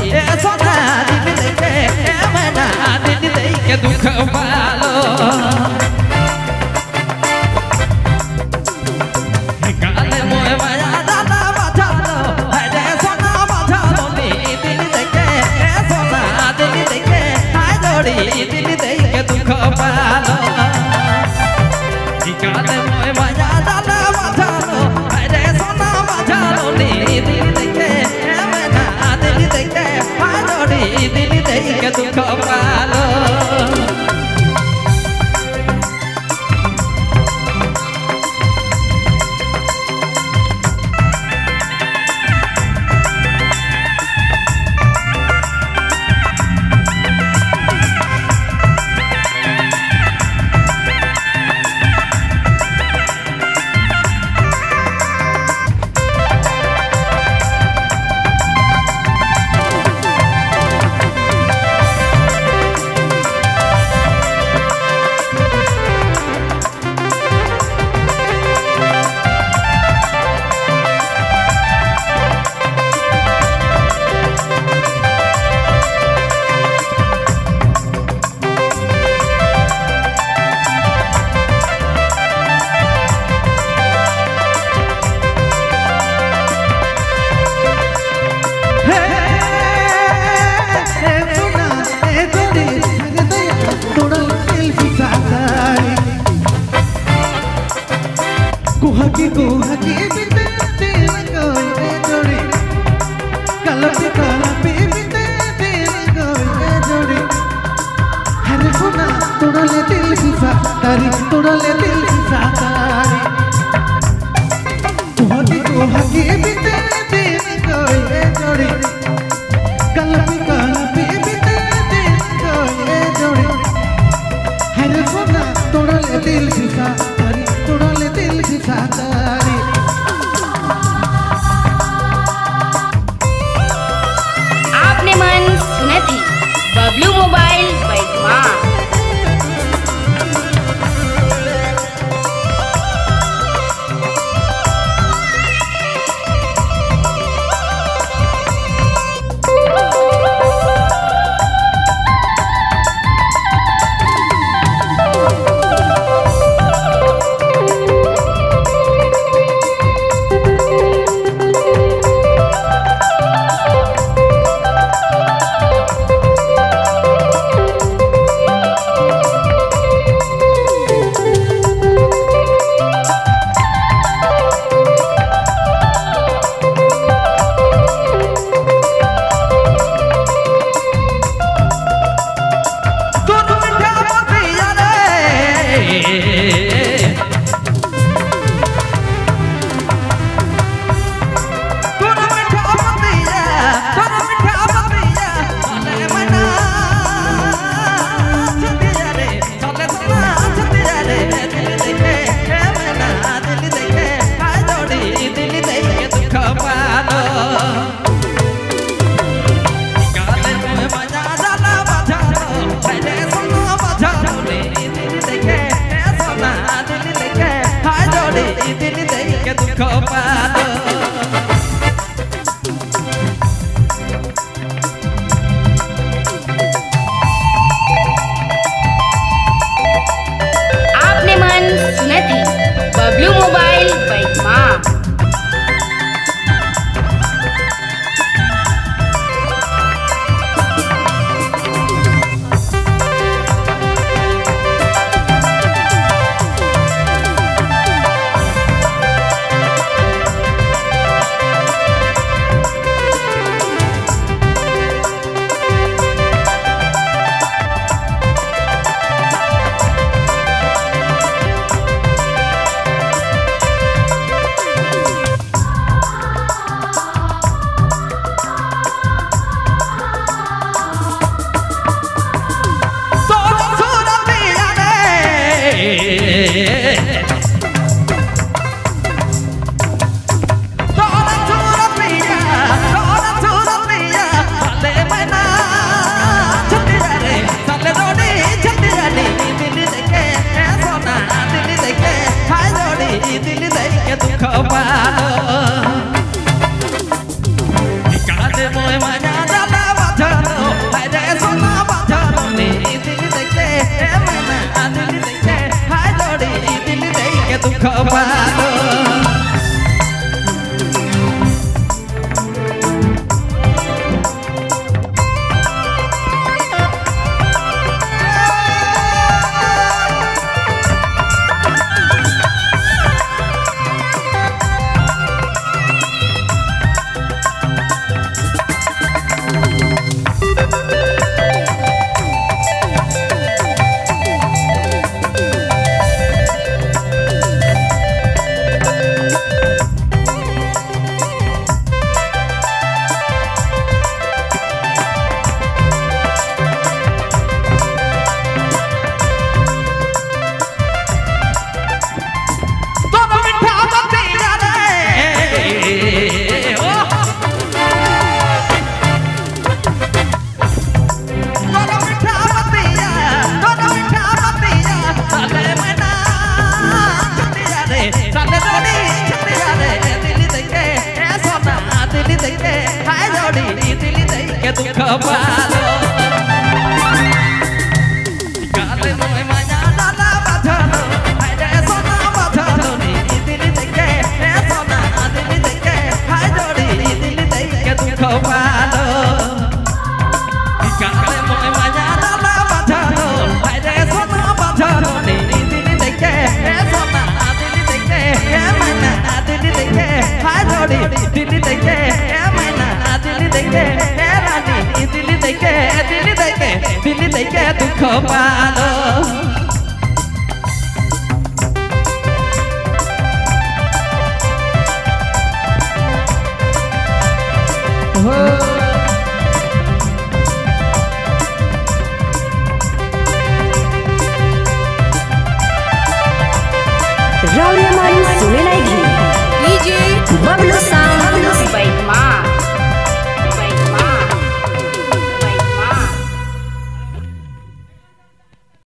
ए सोना दिल देके मना दिल देके दुख पालो काले मोए माया दादा बाजालो ए सोना बाजालो नी दिल देके ए सोना दिल देके हाय जोड़ी दिल देके दुख पालो काले मोए माया दादा बाजालो ए सोना बाजालो नी दिल देके मना दिल देके हाय जोड़ी दिल देके दुख पालो कुहकी बिते दिल कोई जोड़ी कलपी बिते दिल कोई जोड़ी हरे सुना तोड़ले दिल की सातारी तोड़ले दिल की सातारी कुहकी बिते दिल कोई जोड़ी कलपी बिते दिल कोई जोड़ी हरे सुना तोड़ले दिल की सातारी तोड़ले दिल की सातारी आपने मन सुने थे बबलू मोबाइल बैठवा आपने मन सुने थे बबलू मोबाइल बैठवा Kale moe mañana la दुख पालो काले मोए माया डाला बाधालो हाय रे सोना बाधालो नी दिल देखे रे सोना दिल देखे हाय जोड़ी दिल देखे दुख पालो काले मोए माया डाला बाधालो हाय रे सोना बाधालो नी दिल देखे रे सोना दिल देखे हे मैना दिल देखे हाय जोड़ी दिल देखे हे मैना दिल देखे हे रानी दिल देखे दुख पा